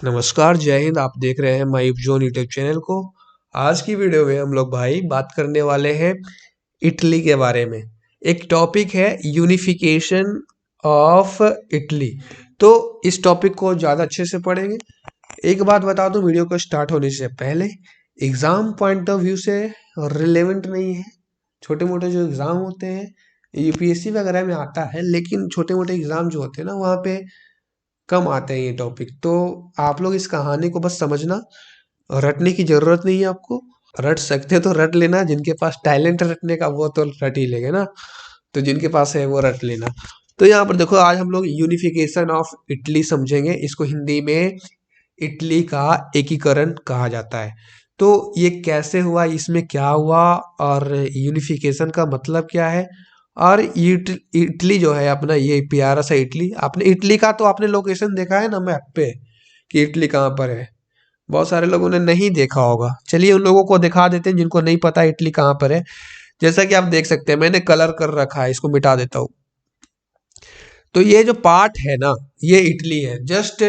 नमस्कार, जय हिंद। आप देख रहे हैं माई जोन यूट्यूब चैनल को। आज की वीडियो में हम लोग भाई बात करने वाले हैं इटली के बारे में। एक टॉपिक है यूनिफिकेशन ऑफ इटली। तो इस टॉपिक को ज़्यादा अच्छे से पढ़ेंगे। एक बात बता दूं, वीडियो को स्टार्ट होने से पहले एग्ज़ाम पॉइंट ऑफ व्यू से रिलेवेंट नहीं है। छोटे मोटे जो एग्ज़ाम होते हैं यूपीएससी वगैरह में आता है, लेकिन छोटे मोटे एग्ज़ाम जो होते हैं ना वहाँ पे कम आते हैं ये टॉपिक। तो आप लोग इस कहानी को बस समझना, रटने की जरूरत नहीं है आपको। रट सकते तो रट लेना, जिनके पास टैलेंट रटने का वो तो रट ही लेंगे ना, तो जिनके पास है वो रट लेना। तो यहाँ पर देखो, आज हम लोग यूनिफिकेशन ऑफ इटली समझेंगे। इसको हिंदी में इटली का एकीकरण कहा जाता है। तो ये कैसे हुआ, इसमें क्या हुआ और यूनिफिकेशन का मतलब क्या है। और इटली जो है अपना, ये प्यारा सा इटली, आपने इटली का तो आपने लोकेशन देखा है ना मैप पे कि इटली कहाँ पर है। बहुत सारे लोगों ने नहीं देखा होगा। चलिए उन लोगों को दिखा देते हैं जिनको नहीं पता इटली कहाँ पर है। जैसा कि आप देख सकते हैं, मैंने कलर कर रखा है, इसको मिटा देता हूँ। तो ये जो पार्ट है ना, ये इटली है। जस्ट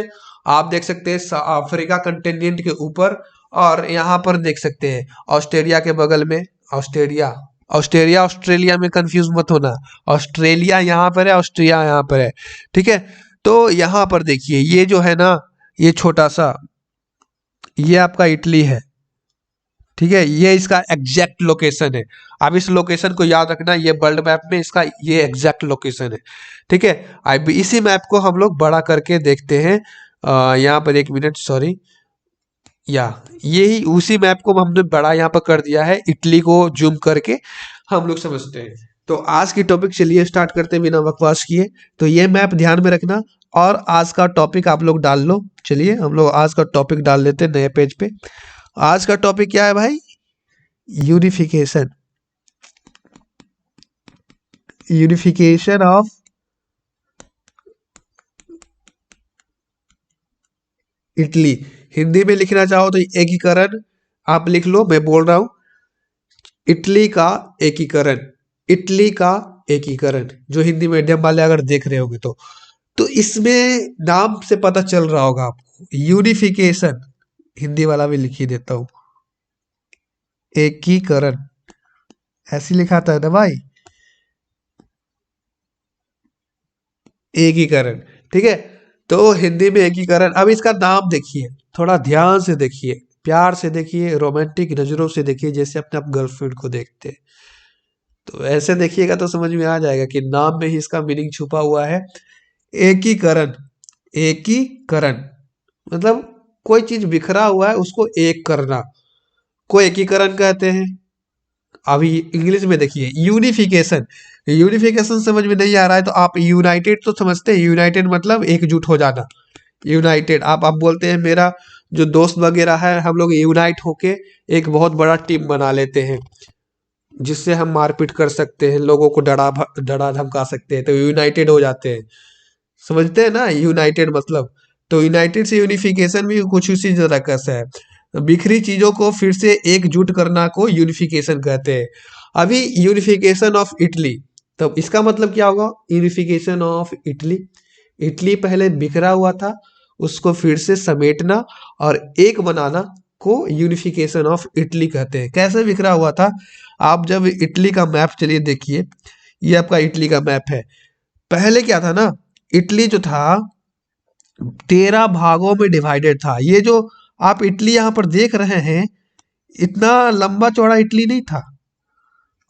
आप देख सकते हैं अफ्रीका कंटिनेंट के ऊपर, और यहाँ पर देख सकते हैं ऑस्ट्रेलिया के बगल में। ऑस्ट्रेलिया ऑस्ट्रेलिया ऑस्ट्रेलिया में कंफ्यूज मत होना। ऑस्ट्रेलिया यहाँ पर है, ऑस्ट्रिया यहाँ पर है। ठीक है। तो यहाँ पर देखिए, ये जो है ना, ये छोटा सा, ये आपका इटली है। ठीक है, ये इसका एग्जैक्ट लोकेशन है। अब इस लोकेशन को याद रखना, ये वर्ल्ड मैप में इसका ये एग्जैक्ट लोकेशन है। ठीक है। अब इसी मैप को हम लोग बड़ा करके देखते हैं। यहाँ पर एक मिनट, सॉरी, या यही उसी मैप को हमने बड़ा यहाँ पर कर दिया है, इटली को जूम करके हम लोग समझते हैं। तो आज की टॉपिक चलिए स्टार्ट करते हैं बिना बकवास किए। तो ये मैप ध्यान में रखना, और आज का टॉपिक आप लोग डाल लो। चलिए हम लोग आज का टॉपिक डाल लेते हैं नए पेज पे। आज का टॉपिक क्या है भाई? Unification. Unification of Italy. Hindi में लिखना चाहो तो एकीकरण आप लिख लो, मैं बोल रहा हूं इटली का एकीकरण। इटली का एकीकरण, जो हिंदी मीडियम वाले अगर देख रहे होंगे तो इसमें नाम से पता चल रहा होगा आपको, यूनिफिकेशन। हिंदी वाला भी लिख ही देता हूं, एकीकरण ऐसी लिखा था ना भाई, एकीकरण। ठीक है। तो हिंदी में एकीकरण। अब इसका नाम देखिए, थोड़ा ध्यान से देखिए, प्यार से देखिए, रोमांटिक नजरों से देखिए, जैसे अपने आप गर्लफ्रेंड को देखते हैं। तो ऐसे देखिएगा तो समझ में आ जाएगा कि नाम में ही इसका मीनिंग छुपा हुआ है। एकीकरण। एकीकरण मतलब कोई चीज बिखरा हुआ है उसको एक करना को एकीकरण कहते हैं। अभी इंग्लिश में देखिए, यूनिफिकेशन। यूनिफिकेशन समझ में नहीं आ रहा है तो आप यूनाइटेड तो समझते हैं। यूनाइटेड मतलब एकजुट हो जाना। यूनाइटेड आप बोलते हैं मेरा जो दोस्त वगैरह है, हम लोग यूनाइट होके एक बहुत बड़ा टीम बना लेते हैं, जिससे हम मारपीट कर सकते हैं, लोगों को डरा धमका सकते हैं, तो यूनाइटेड हो जाते हैं। समझते हैं ना यूनाइटेड मतलब। तो यूनाइटेड से यूनिफिकेशन भी कुछ उसी तरह से है। बिखरी चीजों को फिर से एकजुट करना को यूनिफिकेशन कहते हैं। अभी यूनिफिकेशन ऑफ इटली, तो इसका मतलब क्या होगा? यूनिफिकेशन ऑफ इटली, इटली पहले बिखरा हुआ था, उसको फिर से समेटना और एक बनाना को यूनिफिकेशन ऑफ इटली कहते हैं। कैसे बिखरा हुआ था? आप जब इटली का मैप चलिए देखिए, ये आपका इटली का मैप है। पहले क्या था ना, इटली जो था 13 भागों में डिवाइडेड था। ये जो आप इटली यहाँ पर देख रहे हैं, इतना लंबा चौड़ा इटली नहीं था।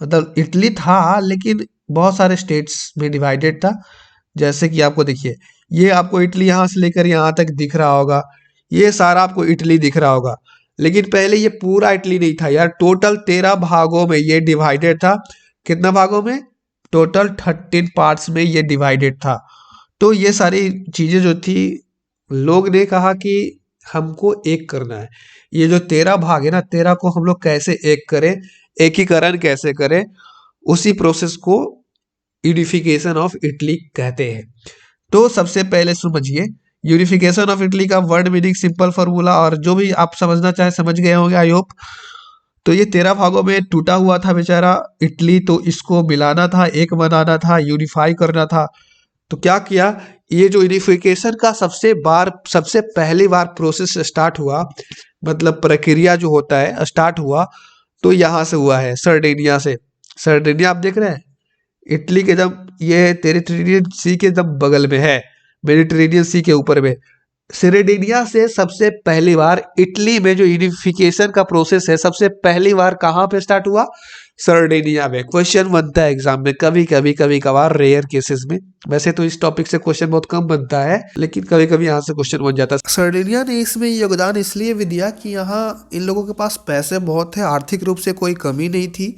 मतलब इटली था लेकिन बहुत सारे स्टेट्स में डिवाइडेड था। जैसे कि आपको देखिए, ये आपको इटली यहाँ से लेकर यहाँ तक दिख रहा होगा, ये सारा आपको इटली दिख रहा होगा। लेकिन पहले ये पूरा इटली नहीं था यार, टोटल 13 भागों में ये डिवाइडेड था। कितना भागों में? टोटल 13 पार्ट्स में ये डिवाइडेड था। तो ये सारी चीजें जो थी, लोग ने कहा कि हमको एक करना है। ये जो 13 भाग है ना, 13 को हम लोग कैसे एक करें, एकीकरण कैसे करें, उसी प्रोसेस को यूनिफिकेशन ऑफ इटली कहते हैं। तो सबसे पहले समझिए, यूनिफिकेशन ऑफ इटली का वर्ड मीनिंग, सिंपल फॉर्मूला, और जो भी आप समझना चाहे समझ गए होंगे आई होप। तो ये 13 भागों में टूटा हुआ था बेचारा इटली, तो इसको मिलाना था, एक बनाना था, यूनिफाई करना था। तो क्या किया? ये जो यूनिफिकेशन का सबसे पहली बार प्रोसेस स्टार्ट हुआ, मतलब प्रक्रिया जो होता है स्टार्ट हुआ, तो यहाँ से हुआ है, सर्डिनिया से। सर्डिनिया आप देख रहे हैं, इटली के एकदम, ये टेरिटोरियल सी के एकदम बगल में है, मेडिटेरेनियन सी के ऊपर में। सर्डिनिया से सबसे पहली बार इटली में जो यूनिफिकेशन का प्रोसेस है, सबसे पहली बार कहाँ पे स्टार्ट हुआ? सर्डिनिया में। क्वेश्चन बनता है एग्जाम में कभी कभी, कभी कभार, रेयर केसेस में। वैसे तो इस टॉपिक से क्वेश्चन बहुत कम बनता है, लेकिन कभी कभी यहाँ से क्वेश्चन बन जाता है। सर्डिनिया ने इसमें योगदान इसलिए भी दिया कि यहाँ इन लोगों के पास पैसे बहुत थे, आर्थिक रूप से कोई कमी नहीं थी,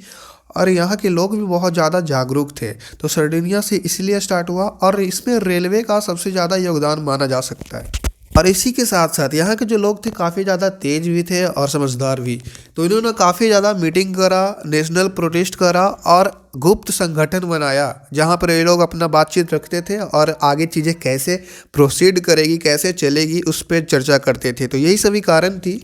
और यहाँ के लोग भी बहुत ज़्यादा जागरूक थे। तो सर्डिनिया से इसलिए स्टार्ट हुआ, और इसमें रेलवे का सबसे ज़्यादा योगदान माना जा सकता है। और इसी के साथ साथ यहाँ के जो लोग थे काफ़ी ज़्यादा तेज भी थे और समझदार भी। तो इन्होंने काफ़ी ज़्यादा मीटिंग करा, नेशनल प्रोटेस्ट करा, और गुप्त संगठन बनाया जहाँ पर ये लोग अपना बातचीत रखते थे और आगे चीज़ें कैसे प्रोसीड करेगी, कैसे चलेगी, उस पर चर्चा करते थे। तो यही सभी कारण थी।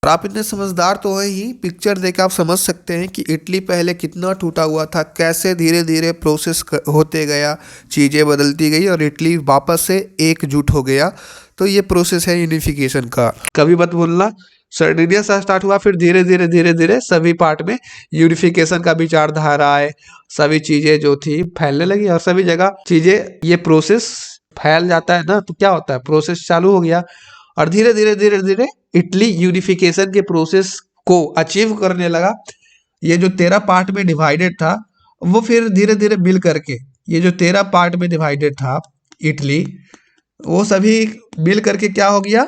और आप इतने समझदार तो हैं ही, पिक्चर देख आप समझ सकते हैं कि इटली पहले कितना टूटा हुआ था, कैसे धीरे धीरे प्रोसेस होते गया, चीज़ें बदलती गई और इटली वापस से एकजुट हो गया। तो ये प्रोसेस है यूनिफिकेशन का। कभी मत भूलना, सर्डिनिया से स्टार्ट हुआ, फिर धीरे धीरे सभी पार्ट में यूनिफिकेशन का विचारधारा है, सभी चीज़ें जो थी फैलने लगी, और सभी जगह चीज़ें, ये प्रोसेस फैल जाता है ना, तो क्या होता है, प्रोसेस चालू हो गया, और धीरे धीरे इटली यूनिफिकेशन के प्रोसेस को अचीव करने लगा। ये जो 13 पार्ट में डिवाइडेड था, वो फिर धीरे धीरे मिल करके, ये जो 13 पार्ट में डिवाइडेड था इटली, वो सभी मिल करके क्या हो गया,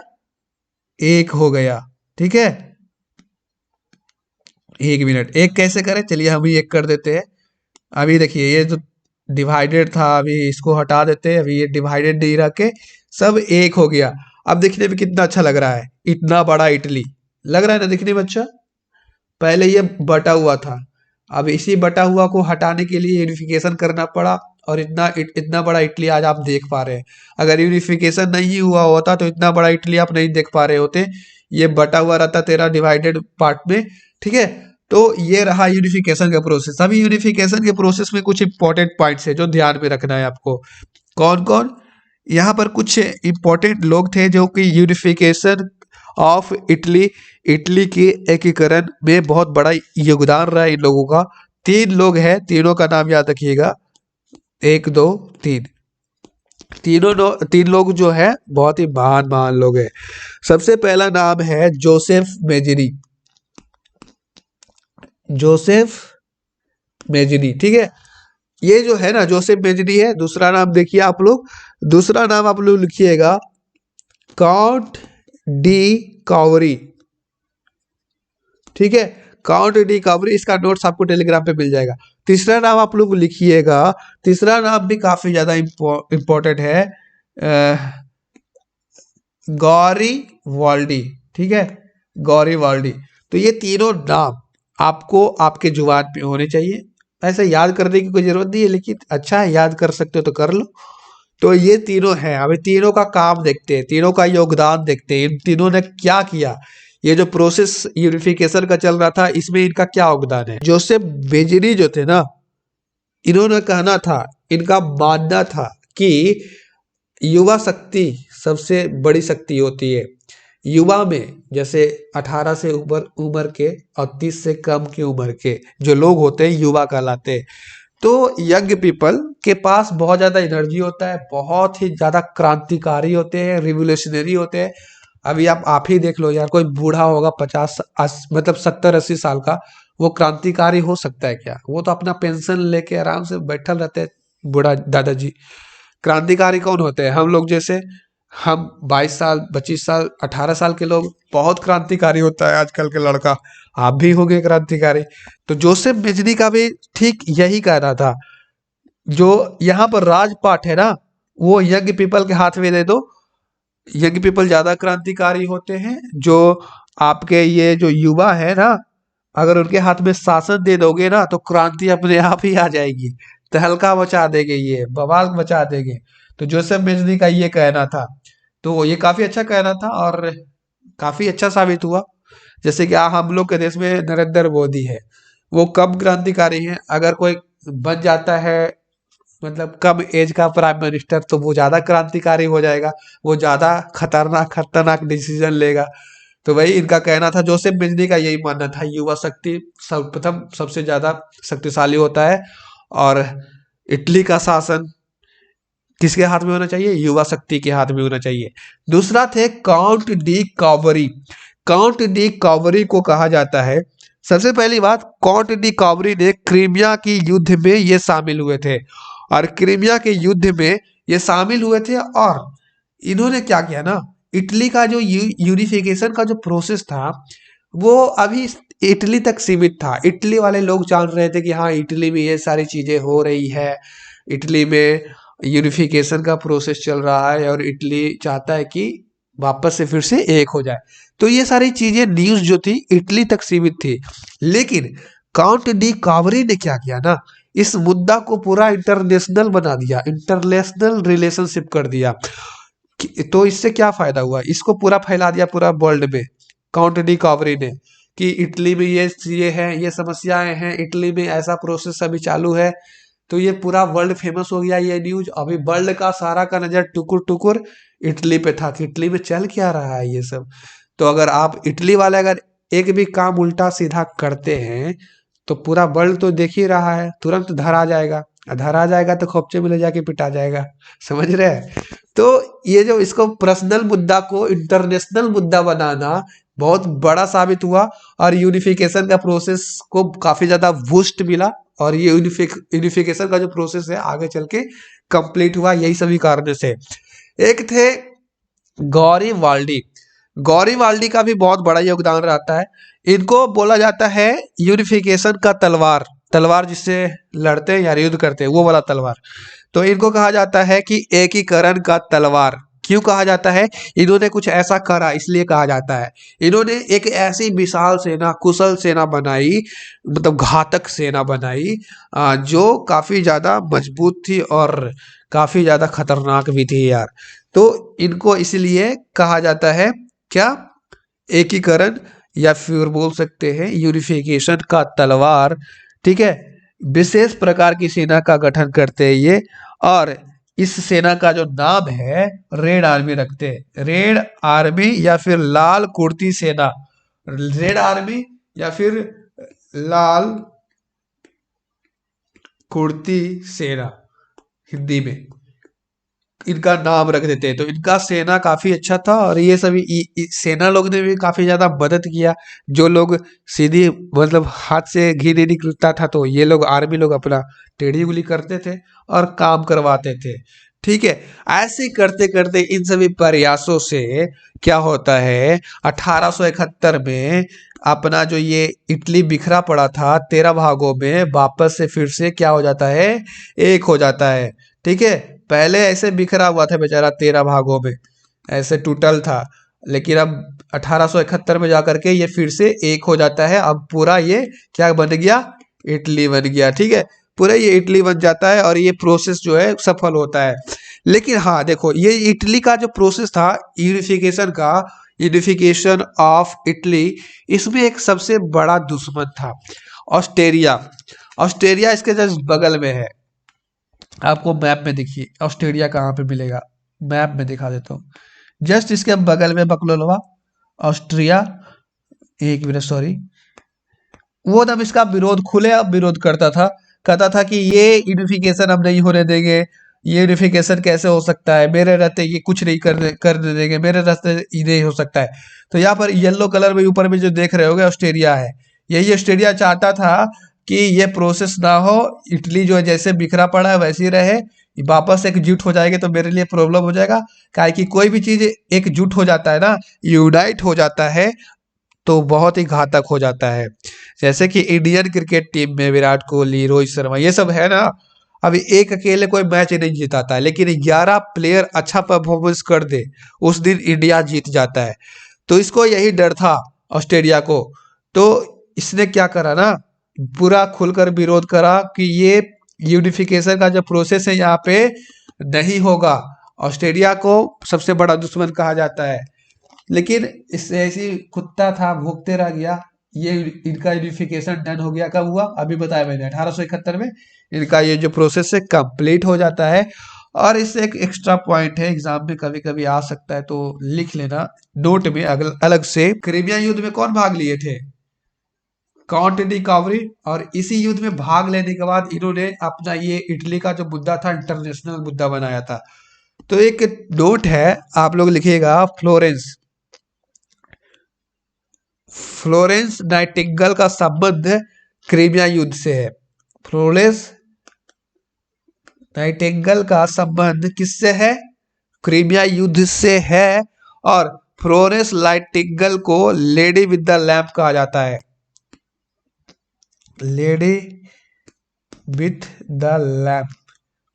एक हो गया। ठीक है, एक मिनट, एक कैसे करें, चलिए हम ही एक कर देते हैं। अभी देखिए, ये जो डिवाइडेड था, अभी इसको हटा देते हैं, अभी ये डिवाइडेड नहीं रख के सब एक हो गया। अब देखने में कितना अच्छा लग रहा है, इतना बड़ा इटली लग रहा है ना दिखने में अच्छा। पहले ये बटा हुआ था, अब इसी बटा हुआ को हटाने के लिए यूनिफिकेशन करना पड़ा, और इतना बड़ा इटली आज आप देख पा रहे हैं। अगर यूनिफिकेशन नहीं हुआ होता तो इतना बड़ा इटली आप नहीं देख पा रहे होते, ये बटा हुआ रहता 13 डिवाइडेड पार्ट में। ठीक है, तो ये रहा यूनिफिकेशन का प्रोसेस। अभी यूनिफिकेशन के प्रोसेस में कुछ इंपॉर्टेंट पॉइंट्स है जो ध्यान में रखना है आपको। कौन कौन? यहाँ पर कुछ इंपॉर्टेंट लोग थे जो कि यूनिफिकेशन ऑफ इटली के एकीकरण में बहुत बड़ा योगदान रहा है इन लोगों का। 3 लोग हैं, तीनों का नाम याद रखिएगा, 1 2 3। तीन लोग जो है बहुत ही महान महान लोग हैं। सबसे पहला नाम है जोसेफ मेजनी। जोसेफ मेजनी, ठीक है, ये जो है ना जोसेफ मेजनी है। दूसरा नाम देखिए आप लोग, दूसरा नाम आप लोग लिखिएगा काउंट डी कावरी। ठीक है, काउंट डी कावरी, इसका नोट्स आपको टेलीग्राम पे मिल जाएगा। तीसरा नाम आप लोग लिखिएगा, तीसरा नाम भी काफी ज्यादा इंपॉर्टेंट है, गौरी वाल्डी। ठीक है, गौरी वाल्डी। तो ये तीनों नाम आपको आपके जुबान पे होने चाहिए। ऐसे याद करने की कोई जरूरत नहीं है, लेकिन अच्छा है, याद कर सकते हो तो कर लो। तो ये तीनों हैं, अभी तीनों का काम देखते हैं, तीनों का योगदान देखते हैं, इन तीनों ने क्या किया। ये जो प्रोसेस यूनिफिकेशन का चल रहा था, इसमें इनका क्या योगदान है। जोसेफ बेजनी जो थे ना, इन्होंने कहना था, इनका मानना था कि युवा शक्ति सबसे बड़ी शक्ति होती है। युवा में जैसे 18 से ऊपर उम्र के और 30 से कम की उम्र के जो लोग होते हैं, युवा कहलाते हैं। तो यंग पीपल के पास बहुत ज़्यादा एनर्जी होता है, बहुत ही ज़्यादा क्रांतिकारी होते हैं, रिवोल्यूशनरी होते हैं। अभी आप ही देख लो यार, कोई बूढ़ा होगा 50 मतलब 70-80 साल का, वो क्रांतिकारी हो सकता है क्या? वो तो अपना पेंशन लेके आराम से बैठल रहते हैं, बूढ़ा दादाजी। क्रांतिकारी कौन होते हैं? हम लोग जैसे, हम 22 साल 25 साल 18 साल के लोग बहुत क्रांतिकारी होता है आजकल के लड़का। आप भी होंगे क्रांतिकारी। तो जोसेफ बिजली का भी ठीक यही कहना था, जो यहाँ पर राजपाट है ना, वो यंग पीपल के हाथ में दे दो। यंग पीपल ज्यादा क्रांतिकारी होते हैं। जो आपके ये जो युवा है ना, अगर उनके हाथ में शासन दे दोगे ना, तो क्रांति अपने आप ही आ जाएगी, तहलका मचा देंगे, ये बवाल मचा देंगे। तो जोसेफ बिजली का ये कहना था, तो ये काफी अच्छा कहना था और काफी अच्छा साबित हुआ। जैसे कि हम लोग के देश में नरेंद्र मोदी है, वो कब क्रांतिकारी है, अगर कोई बन जाता है मतलब कम एज का प्राइम मिनिस्टर, तो वो ज्यादा क्रांतिकारी हो जाएगा, वो ज्यादा खतरनाक खतरनाक डिसीजन लेगा। तो वही इनका कहना था, जोसेफ बिजली का यही मानना था, युवा शक्ति सर्वप्रथम सबसे ज्यादा शक्तिशाली होता है, और इटली का शासन किसके हाथ में होना चाहिए? युवा शक्ति के हाथ में होना चाहिए। दूसरा थे count D cowrie. Count D cowrie को कहा जाता है, सबसे पहली बात, काउंट डी कावरी ने क्रीमिया की युद्ध में ये शामिल हुए थे, और क्रीमिया के युद्ध में ये शामिल हुए थे, और इन्होंने क्या किया ना, इटली का जो यूनिफिकेशन का जो प्रोसेस था, वो अभी इटली तक सीमित था। इटली वाले लोग जान रहे थे कि हाँ, इटली में ये सारी चीजें हो रही है, इटली में यूनिफिकेशन का प्रोसेस चल रहा है, और इटली चाहता है कि वापस से फिर से एक हो जाए। तो ये सारी चीजें न्यूज जो थी इटली तक सीमित थी। लेकिन काउंट डी कावरी ने क्या किया ना, इस मुद्दा को पूरा इंटरनेशनल बना दिया, इंटरनेशनल रिलेशनशिप कर दिया। तो इससे क्या फायदा हुआ, इसको पूरा फैला दिया पूरा वर्ल्ड में काउंट डी कावरी ने, कि इटली में ये है, ये समस्याएं हैं, इटली में ऐसा प्रोसेस अभी चालू है। तो ये पूरा वर्ल्ड फेमस हो गया ये न्यूज। अभी वर्ल्ड का सारा का नजर टुकुर टुकुर इटली पे था कि इटली में चल क्या रहा है ये सब। तो अगर आप इटली वाले अगर एक भी काम उल्टा सीधा करते हैं, तो पूरा वर्ल्ड तो देख ही रहा है, तुरंत धरा जाएगा, धरा जाएगा तो खोपचे में ले जाके पिटा जाएगा। समझ रहे हैं? तो ये जो इसको पर्सनल मुद्दा को इंटरनेशनल मुद्दा बनाना बहुत बड़ा साबित हुआ, और यूनिफिकेशन का प्रोसेस को काफी ज्यादा बूस्ट मिला, और ये यूनिफिकेशन का जो प्रोसेस है आगे चल के कंप्लीट हुआ यही सभी कारणों से। एक थे गौरी वाल्डी। गौरी वाल्डी का भी बहुत बड़ा योगदान रहता है। इनको बोला जाता है यूनिफिकेशन का तलवार, तलवार जिससे लड़ते हैं या युद्ध करते हैं वो वाला तलवार। तो इनको कहा जाता है कि एकीकरण का तलवार। क्यों कहा जाता है? इन्होंने कुछ ऐसा करा इसलिए कहा जाता है। इन्होंने एक ऐसी विशाल सेना, कुशल सेना बनाई, मतलब घातक सेना बनाई, जो काफी ज्यादा मजबूत थी और काफी ज्यादा खतरनाक भी थी यार। तो इनको इसलिए कहा जाता है क्या? एकीकरण, या फिर बोल सकते हैं यूनिफिकेशन का तलवार। ठीक है, विशेष प्रकार की सेना का गठन करते हैं ये, और इस सेना का जो नाम है रेड आर्मी रखते हैं। रेड आर्मी या फिर लाल कुर्ती सेना, रेड आर्मी या फिर लाल कुर्ती सेना हिंदी में इनका नाम रख देते हैं। तो इनका सेना काफी अच्छा था, और ये सभी सेना लोग ने भी काफी ज्यादा मदद किया। जो लोग सीधी मतलब हाथ से घी नहीं निकलता था, तो ये लोग आर्मी लोग अपना टेढ़ी उंगली करते थे और काम करवाते थे। ठीक है, ऐसे करते करते इन सभी प्रयासों से क्या होता है, 1871 में अपना जो ये इटली बिखरा पड़ा था 13 भागों में, वापस से फिर से क्या हो जाता है, एक हो जाता है। ठीक है, पहले ऐसे बिखरा हुआ था बेचारा 13 भागों में, ऐसे टूटल था, लेकिन अब 1871 में जाकर के ये फिर से एक हो जाता है। अब पूरा ये क्या बन गया, इटली बन गया। ठीक है, पूरा ये इटली बन जाता है, और ये प्रोसेस जो है सफल होता है। लेकिन हाँ देखो, ये इटली का जो प्रोसेस था यूनिफिकेशन का, यूनिफिकेशन ऑफ इटली, इसमें एक सबसे बड़ा दुश्मन था ऑस्ट्रेलिया। ऑस्ट्रेलिया इसके जस्ट बगल में है। आपको मैप में देखिए ऑस्ट्रेलिया कहाँ पे मिलेगा, मैप में दिखा देता हूँ। जस्ट इसके बगल में बकलोलवा, ऑस्ट्रिया। एक मिनट, सॉरी। वो तब इसका विरोध, खुले अब विरोध करता था, कहता था कि ये यूनिफिकेशन अब नहीं होने देंगे, ये यूनिफिकेशन कैसे हो सकता है, मेरे रहते ये कुछ नहीं करने देंगे, मेरे रहते ये नहीं हो सकता है। तो यहाँ पर येलो कलर में ऊपर में जो देख रहे होगे ऑस्ट्रेलिया है। यही ऑस्ट्रेलिया चाहता था कि ये प्रोसेस ना हो, इटली जो है जैसे बिखरा पड़ा है वैसे ही रहे, वापस एकजुट हो जाएंगे तो मेरे लिए प्रॉब्लम हो जाएगा। काहे कि कोई भी चीज एकजुट हो जाता है ना, यूनाइट हो जाता है, तो बहुत ही घातक हो जाता है। जैसे कि इंडियन क्रिकेट टीम में विराट कोहली, रोहित शर्मा, ये सब है ना, अभी एक अकेले कोई मैच नहीं जिताता है, लेकिन 11 प्लेयर अच्छा परफॉर्मेंस कर दे, उस दिन इंडिया जीत जाता है। तो इसको यही डर था ऑस्ट्रेलिया को। तो इसने क्या करा ना, पूरा खुलकर विरोध करा कि ये यूनिफिकेशन का जो प्रोसेस है यहाँ पे नहीं होगा। ऑस्ट्रेलिया को सबसे बड़ा दुश्मन कहा जाता है, लेकिन इससे ऐसी कुत्ता था, भूखते रह गया, ये इनका यूनिफिकेशन डन हो गया। कब हुआ? अभी बताया मैंने 1871 में इनका ये जो प्रोसेस है कंप्लीट हो जाता है। और इससे एक एक्स्ट्रा पॉइंट है, एग्जाम में कभी कभी आ सकता है तो लिख लेना नोट में अलग से। क्रीमिया युद्ध में कौन भाग लिए थे? Count D cowrie. और इसी युद्ध में भाग लेने के बाद इन्होंने अपना ये इटली का जो मुद्दा था इंटरनेशनल मुद्दा बनाया था। तो एक नोट है, आप लोग लिखिएगा, फ्लोरेंस फ्लोरेंस नाइटिंगेल का संबंध क्रीमिया युद्ध से है। फ्लोरेंस नाइटिंगेल का संबंध किससे है? क्रीमिया युद्ध से है। और फ्लोरेंस नाइटिंगेल को लेडी विद द लैम्प कहा जाता है। Lady with the lamp,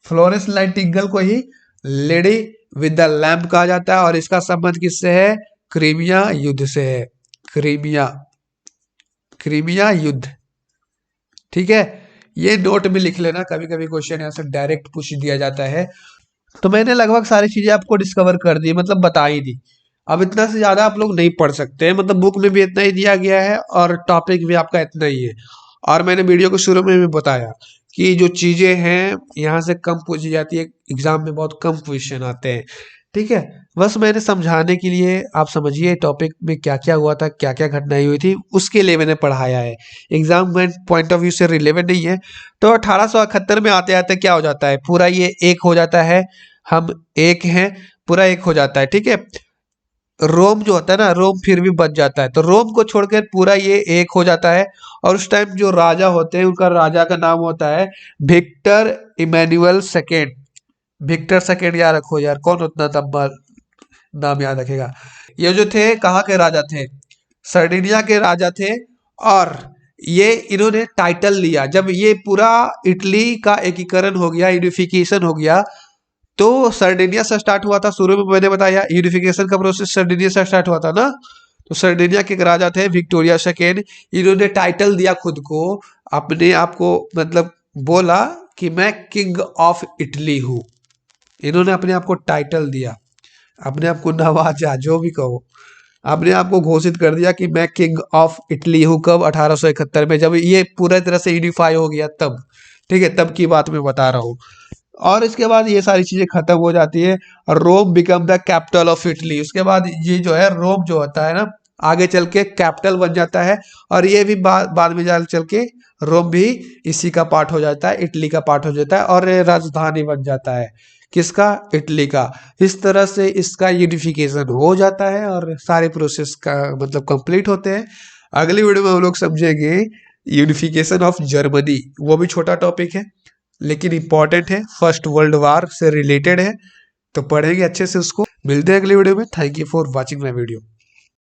Florence Nightingale को ही लेडी विद द लैम्प कहा जाता है। और इसका संबंध किससे है? क्रीमिया युद्ध से है। क्रीमिया क्रीमिया युद्ध, ठीक है। ये नोट में लिख लेना, कभी कभी क्वेश्चन यहाँ से डायरेक्ट पूछ दिया जाता है। तो मैंने लगभग सारी चीजें आपको डिस्कवर कर दी, मतलब बता ही दी। अब इतना से ज्यादा आप लोग नहीं पढ़ सकते, मतलब बुक में भी इतना ही दिया गया है और टॉपिक भी आपका इतना ही है। और मैंने वीडियो को शुरू में भी बताया कि जो चीजें हैं यहाँ से कम पूछी जाती है, एग्जाम में बहुत कम क्वेश्चन आते हैं, ठीक है। बस मैंने समझाने के लिए, आप समझिए टॉपिक में क्या क्या हुआ था, क्या क्या घटनाएं हुई थी, उसके लिए मैंने पढ़ाया है। एग्जाम में पॉइंट ऑफ व्यू से रिलेवेंट नहीं है। तो 1871 में आते आते क्या हो जाता है, पूरा ये एक हो जाता है, हम एक हैं, पूरा एक हो जाता है, ठीक है। रोम जो होता है ना, रोम फिर भी बच जाता है, तो रोम को छोड़कर पूरा ये एक हो जाता है। और उस टाइम जो राजा होते हैं, उनका राजा का नाम होता है Victor Emmanuel second. Victor second याद रखो यार, कौन उतना लंबा नाम याद रखेगा। ये जो थे कहाँ के राजा थे? सर्डिनिया के राजा थे। और ये इन्होंने टाइटल लिया जब ये पूरा इटली का एकीकरण हो गया, यूनिफिकेशन हो गया। तो सर्डिनिया से स्टार्ट हुआ था, शुरू में मैंने बताया यूनिफिकेशन का प्रोसेस सर्डिनिया से स्टार्ट हुआ था ना। तो सर्डिनिया के एक राजा थे विक्टोरिया सेकेंड, इन्होंने टाइटल दिया खुद को, अपने आप को, मतलब बोला कि मैं किंग ऑफ इटली हूँ। इन्होंने अपने आप को टाइटल दिया, अपने आप को नवाजा, जो भी कहो, अपने आप को घोषित कर दिया कि मैं किंग ऑफ इटली हूँ। कब? 1871 में, जब ये पूरा तरह से यूनिफाई हो गया तब, ठीक है, तब की बात मैं बता रहा हूँ। और इसके बाद ये सारी चीजें खत्म हो जाती है और Rome become the capital of Italy. उसके बाद ये जो है रोम जो होता है ना, आगे चल के कैपिटल बन जाता है। और ये भी बाद में चल के रोम भी इसी का पार्ट हो जाता है, इटली का पार्ट हो जाता है और राजधानी बन जाता है। किसका? इटली का। इस तरह से इसका यूनिफिकेशन हो जाता है और सारे प्रोसेस का मतलब कंप्लीट होते हैं। अगली वीडियो में हम लोग समझेंगे यूनिफिकेशन ऑफ जर्मनी, वो भी छोटा टॉपिक है लेकिन इंपॉर्टेंट है, फर्स्ट वर्ल्ड वार से रिलेटेड है, तो पढ़ेंगे अच्छे से उसको। मिलते हैं अगली वीडियो में। Thank you for watching my video.